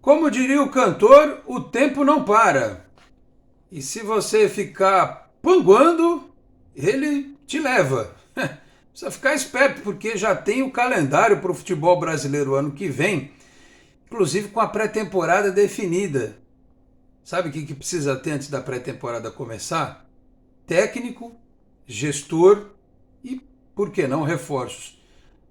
Como diria o cantor, o tempo não para. E se você ficar panguando, ele te leva. Precisa ficar esperto, porque já tem o calendário para o futebol brasileiro ano que vem, inclusive com a pré-temporada definida. Sabe o que precisa ter antes da pré-temporada começar? Técnico, gestor e, por que não, reforços.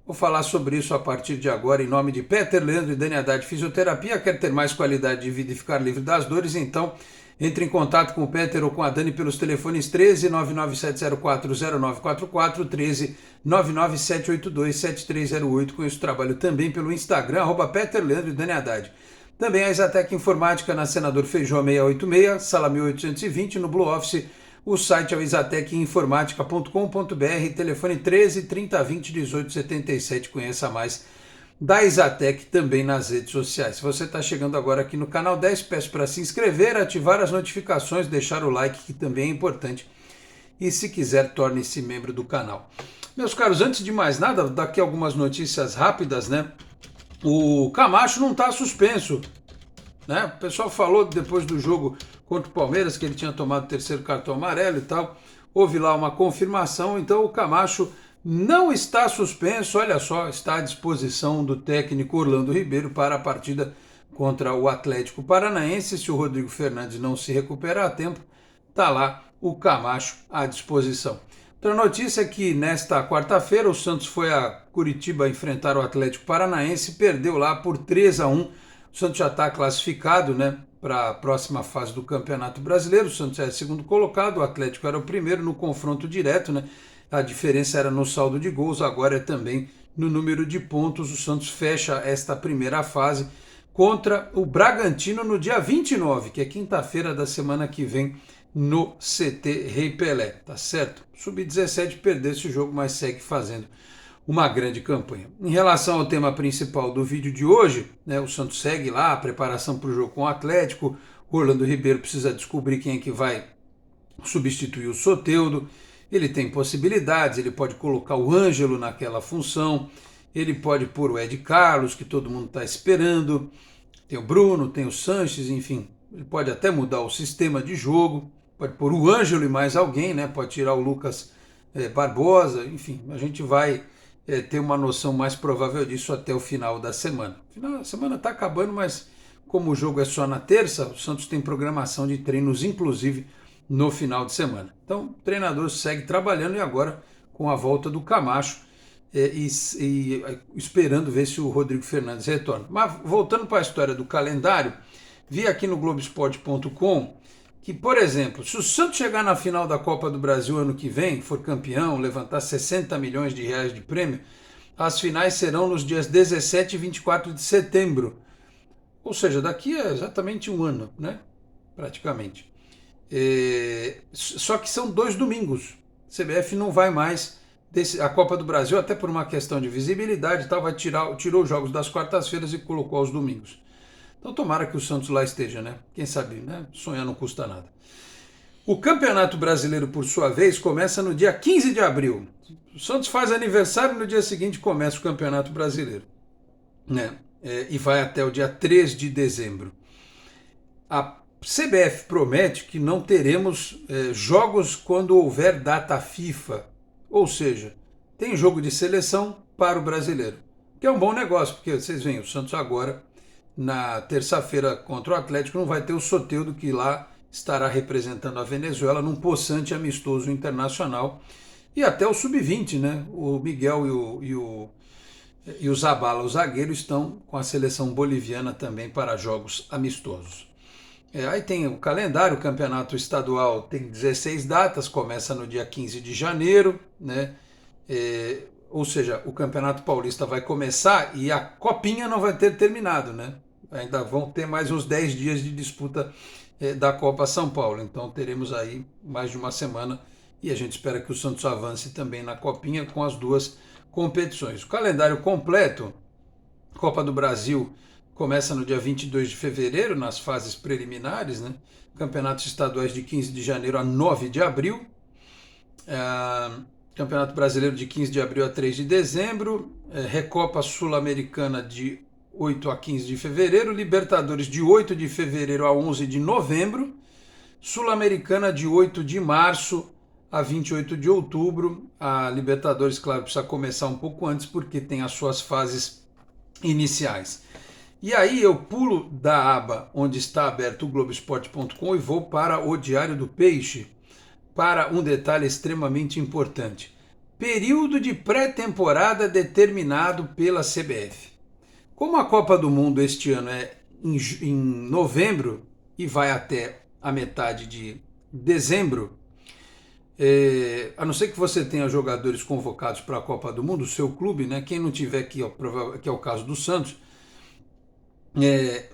Vou falar sobre isso a partir de agora em nome de Peter Leandro e Dani Haddad Fisioterapia. Quer ter mais qualidade de vida e ficar livre das dores? Então entre em contato com o Peter ou com a Dani pelos telefones 13 997040944, 13 997827308. Conheço o trabalho também pelo Instagram, @Peter Leandro e Dani Haddad. Também a Exatec Informática na Senador Feijó 686, sala 1820, no Blue Office. O site é o exatecinformatica.com.br, telefone 13 30 20 18 77. Conheça mais da Exatec também nas redes sociais. Se você está chegando agora aqui no canal 10, peço para se inscrever, ativar as notificações, deixar o like, que também é importante. E se quiser, torne-se membro do canal. Meus caros, antes de mais nada, daqui algumas notícias rápidas, né? O Camacho não está suspenso, né? O pessoal falou depois do jogo contra o Palmeiras que ele tinha tomado o terceiro cartão amarelo e tal. Houve lá uma confirmação, então o Camacho não está suspenso, olha só, está à disposição do técnico Orlando Ribeiro para a partida contra o Atlético Paranaense. Se o Rodrigo Fernandes não se recuperar a tempo, está lá o Camacho à disposição. Outra notícia é que nesta quarta-feira o Santos foi a Curitiba enfrentar o Atlético Paranaense e perdeu lá por 3-1. O Santos já está classificado, né, para a próxima fase do Campeonato Brasileiro. O Santos é segundo colocado, o Atlético era o primeiro no confronto direto, né? A diferença era no saldo de gols, agora é também no número de pontos. O Santos fecha esta primeira fase contra o Bragantino no dia 29, que é quinta-feira da semana que vem, no CT Rei Pelé, tá certo? Sub-17 perdeu esse jogo, mas segue fazendo uma grande campanha. Em relação ao tema principal do vídeo de hoje, né, o Santos segue lá a preparação para o jogo com o Atlético. O Orlando Ribeiro precisa descobrir quem é que vai substituir o Soteldo. Ele tem possibilidades, ele pode colocar o Ângelo naquela função, ele pode pôr o Ed Carlos, que todo mundo está esperando, tem o Bruno, tem o Sanches, enfim, ele pode até mudar o sistema de jogo, pode pôr o Ângelo e mais alguém, né? Pode tirar o Lucas Barbosa, enfim, a gente vai ter uma noção mais provável disso até o final da semana. O final da semana está acabando, mas como o jogo é só na terça, o Santos tem programação de treinos, inclusive, no final de semana. Então, o treinador segue trabalhando e agora com a volta do Camacho e esperando ver se o Rodrigo Fernandes retorna. Mas voltando para a história do calendário, vi aqui no Globoesporte.com que, por exemplo, se o Santos chegar na final da Copa do Brasil ano que vem, for campeão, levantar 60 milhões de reais de prêmio, as finais serão nos dias 17 e 24 de setembro. Ou seja, daqui a exatamente um ano, né? Praticamente. Só que são 2 domingos. A CBF não vai mais a Copa do Brasil, até por uma questão de visibilidade e tal, tirou os jogos das quartas-feiras e colocou aos domingos. Então tomara que o Santos lá esteja, né? Quem sabe, né? Sonhar não custa nada. O Campeonato Brasileiro, por sua vez, começa no dia 15 de abril. O Santos faz aniversário e no dia seguinte começa o Campeonato Brasileiro, né? E vai até o dia 3 de dezembro. A CBF promete que não teremos jogos quando houver data FIFA, ou seja, tem jogo de seleção para o brasileiro, que é um bom negócio, porque vocês veem, o Santos agora, na terça-feira contra o Atlético, não vai ter o Soteldo, que lá estará representando a Venezuela num possante amistoso internacional, e até o Sub-20, né? O Miguel e o Zabala, o zagueiro, estão com a seleção boliviana também para jogos amistosos. Aí tem o calendário, o campeonato estadual tem 16 datas, começa no dia 15 de janeiro, né? Ou seja, o Campeonato Paulista vai começar e a Copinha não vai ter terminado, né? Ainda vão ter mais uns 10 dias de disputa da Copa São Paulo, então teremos aí mais de uma semana e a gente espera que o Santos avance também na Copinha com as duas competições. O calendário completo, Copa do Brasil, começa no dia 22 de fevereiro, nas fases preliminares, né? Campeonatos estaduais de 15 de janeiro a 9 de abril. Campeonato Brasileiro de 15 de abril a 3 de dezembro. Recopa Sul-Americana de 8 a 15 de fevereiro, Libertadores de 8 de fevereiro a 11 de novembro, Sul-Americana de 8 de março a 28 de outubro. A Libertadores, claro, precisa começar um pouco antes porque tem as suas fases iniciais. E aí eu pulo da aba onde está aberto o Globoesporte.com e vou para o Diário do Peixe, para um detalhe extremamente importante. Período de pré-temporada determinado pela CBF. Como a Copa do Mundo este ano é em novembro e vai até a metade de dezembro, a não ser que você tenha jogadores convocados para a Copa do Mundo, o seu clube, né? Quem não tiver aqui, que é o caso do Santos,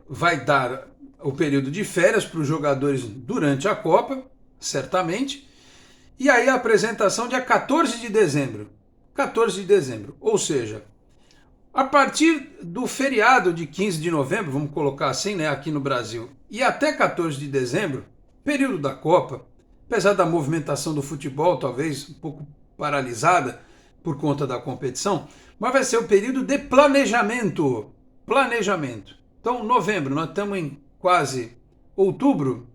vai dar o período de férias para os jogadores durante a Copa, certamente, e aí a apresentação dia 14 de dezembro. 14 de dezembro, ou seja, a partir do feriado de 15 de novembro, vamos colocar assim, né, aqui no Brasil, e até 14 de dezembro, período da Copa, apesar da movimentação do futebol talvez um pouco paralisada por conta da competição, mas vai ser o período de planejamento. Planejamento. Então, novembro, nós estamos em quase outubro,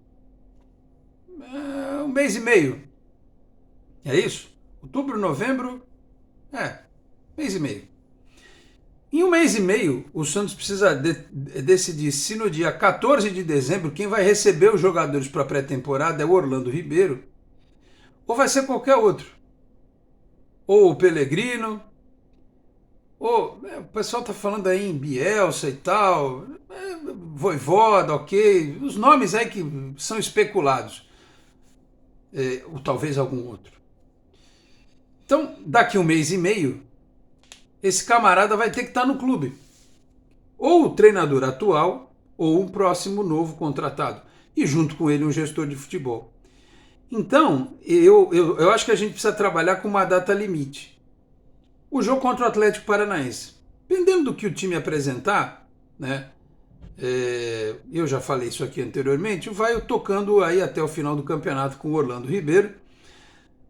um mês e meio. É isso? Outubro, novembro, mês e meio. Em um mês e meio, o Santos precisa decidir se no dia 14 de dezembro quem vai receber os jogadores para a pré-temporada é o Orlando Ribeiro ou vai ser qualquer outro. Ou o Pellegrino, ou o pessoal está falando aí em Bielsa e tal, Vojvoda, ok, os nomes aí que são especulados, ou talvez algum outro. Então, daqui um mês e meio, esse camarada vai ter que estar no clube. Ou o treinador atual, ou um próximo novo contratado. E junto com ele um gestor de futebol. Então, eu acho que a gente precisa trabalhar com uma data limite. O jogo contra o Atlético Paranaense. Dependendo do que o time apresentar, né? Eu já falei isso aqui anteriormente, vai tocando aí até o final do campeonato com o Orlando Ribeiro.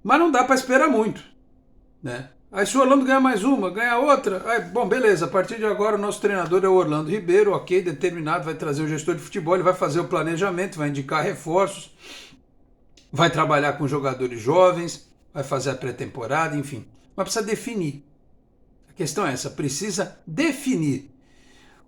Mas não dá para esperar muito, né? Aí se o Orlando ganhar mais uma, ganhar outra, bom, beleza, a partir de agora o nosso treinador é o Orlando Ribeiro, ok, determinado, vai trazer o gestor de futebol, ele vai fazer o planejamento, vai indicar reforços, vai trabalhar com jogadores jovens, vai fazer a pré-temporada, enfim. Mas precisa definir. A questão é essa, precisa definir.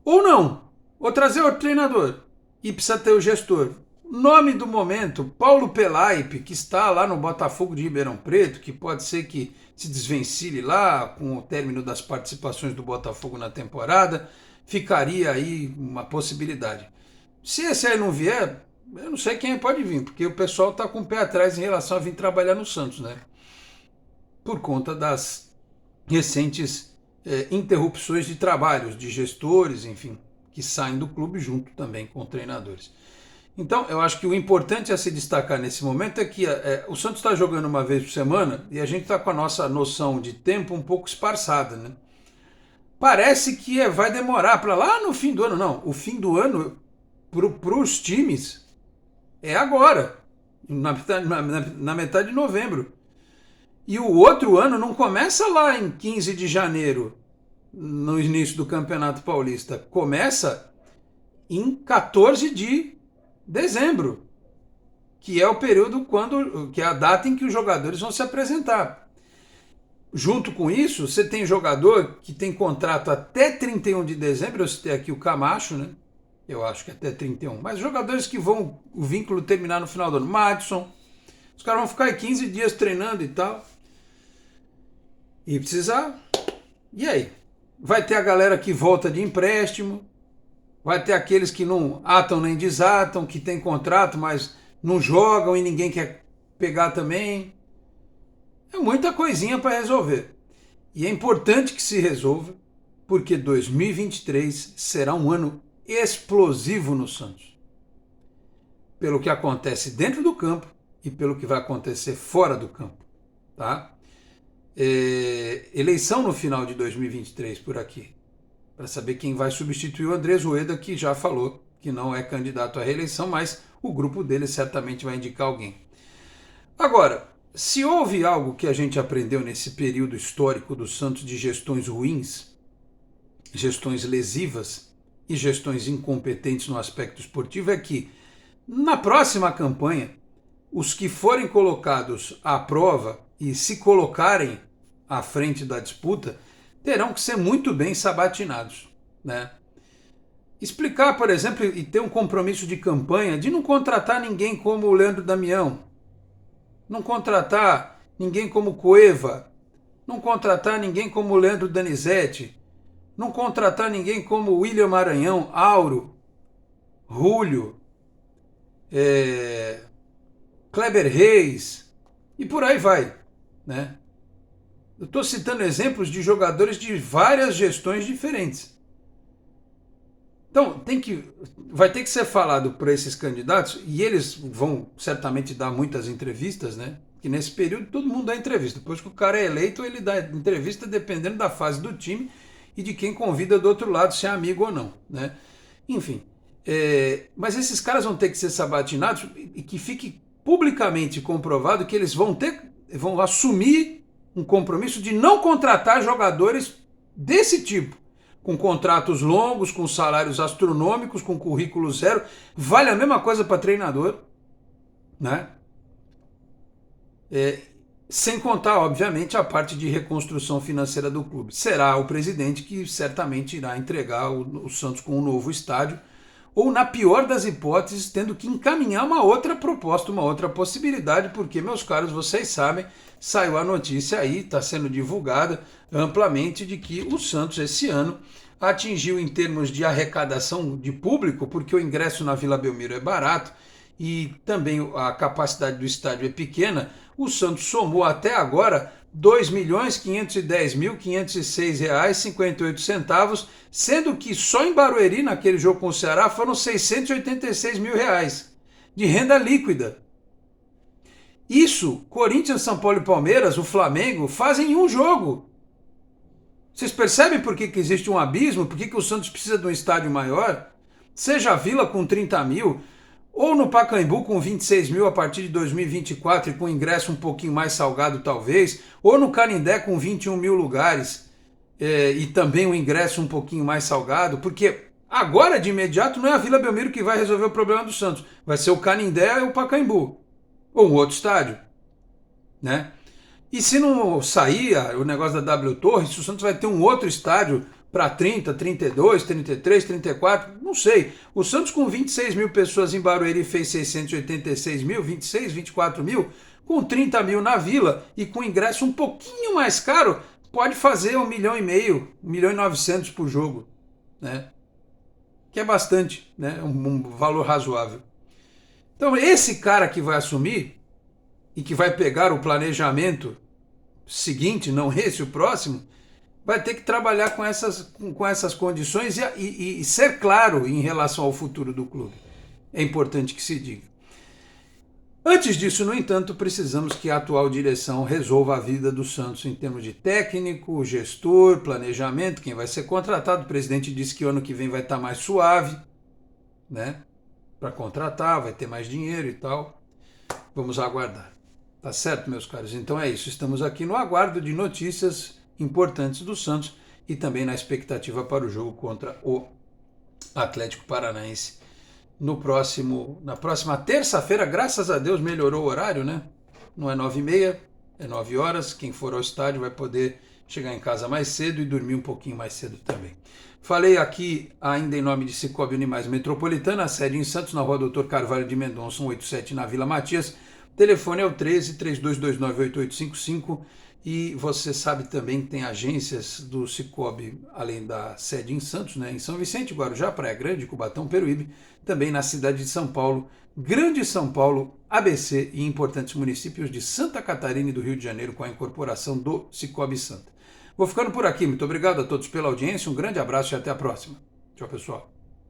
Ou não, ou trazer o treinador e precisa ter o gestor. Nome do momento, Paulo Pelaipe, que está lá no Botafogo de Ribeirão Preto, que pode ser que se desvencilhe lá com o término das participações do Botafogo na temporada, ficaria aí uma possibilidade. Se esse aí não vier, eu não sei quem pode vir, porque o pessoal está com o pé atrás em relação a vir trabalhar no Santos, né? Por conta das recentes interrupções de trabalhos de gestores, enfim, que saem do clube junto também com treinadores. Então, eu acho que o importante a se destacar nesse momento é que o Santos está jogando uma vez por semana e a gente está com a nossa noção de tempo um pouco esparçada, né? Parece que vai demorar para lá no fim do ano. Não, o fim do ano para os times é agora, na metade de novembro. E o outro ano não começa lá em 15 de janeiro, no início do Campeonato Paulista. Começa em 14 de dezembro, que é o período que é a data em que os jogadores vão se apresentar. Junto com isso, você tem jogador que tem contrato até 31 de dezembro, eu citei aqui o Camacho, né? Eu acho que até 31, mas jogadores que vão o vínculo terminar no final do ano, Madison, os caras vão ficar 15 dias treinando e tal. E precisar. E aí? Vai ter a galera que volta de empréstimo, vai ter aqueles que não atam nem desatam, que tem contrato, mas não jogam e ninguém quer pegar também. É muita coisinha para resolver. E é importante que se resolva, porque 2023 será um ano explosivo no Santos. Pelo que acontece dentro do campo e pelo que vai acontecer fora do campo. Tá? Eleição no final de 2023 por aqui, para saber quem vai substituir o Andrés Rueda, que já falou que não é candidato à reeleição, mas o grupo dele certamente vai indicar alguém. Agora, se houve algo que a gente aprendeu nesse período histórico do Santos de gestões ruins, gestões lesivas, e gestões incompetentes no aspecto esportivo é que, na próxima campanha, os que forem colocados à prova e se colocarem à frente da disputa terão que ser muito bem sabatinados, né? Explicar, por exemplo, e ter um compromisso de campanha de não contratar ninguém como o Leandro Damião, não contratar ninguém como Cueva, não contratar ninguém como o Leandro Donizete, não contratar ninguém como o William Maranhão, Auro, Rúlio, Kleber Reis e por aí vai, né? Eu estou citando exemplos de jogadores de várias gestões diferentes. Então, vai ter que ser falado por esses candidatos, e eles vão certamente dar muitas entrevistas, né? Que nesse período todo mundo dá entrevista. Depois que o cara é eleito, ele dá entrevista dependendo da fase do time e de quem convida do outro lado, se é amigo ou não, né? Enfim, mas esses caras vão ter que ser sabatinados e que fique publicamente comprovado que eles vão assumir um compromisso de não contratar jogadores desse tipo, com contratos longos, com salários astronômicos, com currículo zero. Vale a mesma coisa para treinador, né? Sem contar, obviamente, a parte de reconstrução financeira do clube. Será o presidente que certamente irá entregar o Santos com um novo estádio, ou, na pior das hipóteses, tendo que encaminhar uma outra proposta, uma outra possibilidade, porque, meus caros, vocês sabem, saiu a notícia aí, está sendo divulgada amplamente, de que o Santos, esse ano, atingiu em termos de arrecadação de público, porque o ingresso na Vila Belmiro é barato e também a capacidade do estádio é pequena, o Santos somou até agora R$ 2.510.506,58, sendo que só em Barueri, naquele jogo com o Ceará, foram R$ 686 mil de renda líquida. Isso, Corinthians, São Paulo e Palmeiras, o Flamengo, fazem em um jogo. Vocês percebem por que existe um abismo? Por que o Santos precisa de um estádio maior? Seja a Vila com 30 mil, ou no Pacaembu com 26 mil a partir de 2024 e com ingresso um pouquinho mais salgado talvez, ou no Canindé com 21 mil lugares e também um ingresso um pouquinho mais salgado, porque agora de imediato não é a Vila Belmiro que vai resolver o problema do Santos, vai ser o Canindé ou o Pacaembu, ou um outro estádio, né? E se não sair o negócio da W Torre, o Santos vai ter um outro estádio para 30, 32, 33, 34, não sei. O Santos com 26 mil pessoas em Barueri fez 686 mil, 26, 24 mil, com 30 mil na Vila e com ingresso um pouquinho mais caro, pode fazer 1,5 milhão, 1.900.000 por jogo, né? Que é bastante, né? Um valor razoável. Então esse cara que vai assumir e que vai pegar o planejamento seguinte, não esse, o próximo, vai ter que trabalhar com essas condições e ser claro em relação ao futuro do clube. É importante que se diga. Antes disso, no entanto, precisamos que a atual direção resolva a vida do Santos em termos de técnico, gestor, planejamento, quem vai ser contratado. O presidente disse que o ano que vem vai estar mais suave, né? Para contratar, vai ter mais dinheiro e tal. Vamos aguardar. Tá certo, meus caros? Então é isso. Estamos aqui no aguardo de notícias importantes do Santos e também na expectativa para o jogo contra o Atlético Paranaense na próxima terça-feira. Graças a Deus melhorou o horário, né? Não é 9h30, é 9 horas. Quem for ao estádio vai poder chegar em casa mais cedo e dormir um pouquinho mais cedo também. Falei aqui ainda em nome de Cicobi Unimais Metropolitana, a sede em Santos, na rua Doutor Carvalho de Mendonça, 187, na Vila Matias. O telefone é o 13-3229-8855 e você sabe também que tem agências do Cicobi, além da sede em Santos, né, em São Vicente, Guarujá, Praia Grande, Cubatão, Peruíbe, também na cidade de São Paulo, Grande São Paulo, ABC e importantes municípios de Santa Catarina e do Rio de Janeiro com a incorporação do Cicobi Santa. Vou ficando por aqui, muito obrigado a todos pela audiência, um grande abraço e até a próxima. Tchau, pessoal.